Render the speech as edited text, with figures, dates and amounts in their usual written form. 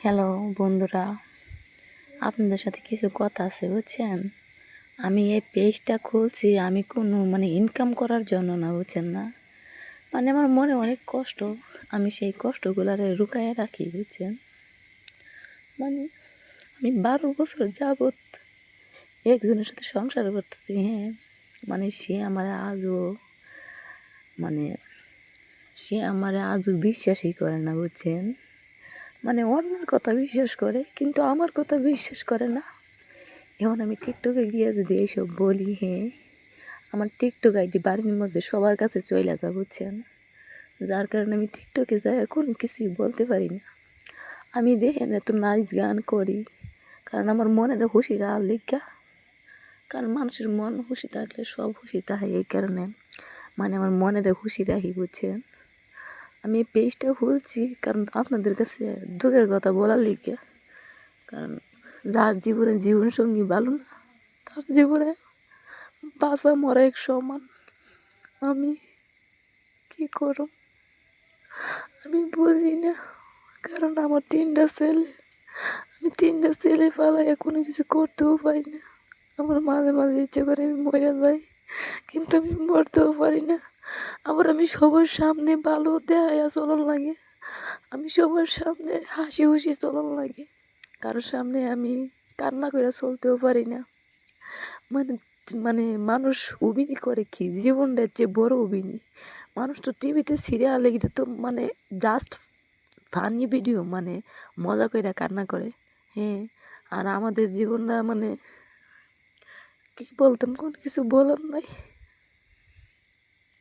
Hello বন্ধুরা, আপনাদের সাথে কিছু কথা আছে বুঝছেন। আমি এই পেজটা খুলছি আমি কোনো ইনকাম করার জন্য না, বুঝছেন না। আমার মনে অনেক কষ্ট, আমি সেই কষ্টগুলারে লুকায়ে রাখি বুঝছেন। আমি 12 বছর যাবৎ একজনের সাথে সংসার করতেছি। হ্যাঁ, সে আমার আজও সে আমার আজও বিশ্বাসই করে না বুঝছেন। অন্যের কথা বিশ্বাস করে কিন্তু আমার কথা বিশ্বাস করে না। এখন আমি টিকটকে গিয়ে যদি এইসব বলি, হ্যাঁ, আমার টিকটক আইডি বাড়ির মধ্যে সবার কাছে চলে যা বুঝছেন। যার কারণে আমি টিকটকে যাই এখন কিছুই বলতে পারি না। আমি দেখেন এত নাচ গান করি কারণ আমার মনের খুশি রাখার লিগা, কারণ মানুষের মন খুশি থাকলে সব খুশি থাকে। এই কারণে আমার মনের খুশি রাখি বুঝছেন। আমি এই পেজটা খুলছি কারণ আপনাদের কাছে দুঃখের কথা বলার লিগে, কারণ যার জীবনে জীবনসঙ্গী ভালো না তার জীবনে বাঁচা মরা এক সমান। আমি কি করব আমি বুঝি না, কারণ আমার 3টা ছেলে, আমি 3টা ছেলে পালাই কোনো কিছু করতেও পারি না। আমার মাঝে মাঝে ইচ্ছে করে আমি মরে যাই, কিন্তু আমি মরতেও পারি না। আবার আমি সবার সামনে ভালো দেখাইয়া চলন লাগে, আমি সবার সামনে হাসি খুশি চলন লাগে, কারোর সামনে আমি কান্না করে চলতেও পারি না। মানে মানে মানুষ অভিনয় করে কি, জীবনটার চেয়ে বড় অভিনয়। মানুষ তো টিভিতে সিরিয়ালে এটা তো জাস্ট ফানি ভিডিও, মজা করে কান্না করে। হ্যাঁ, আর আমাদের জীবনটা কি বলতাম, কোনো কিছু বলার নাই।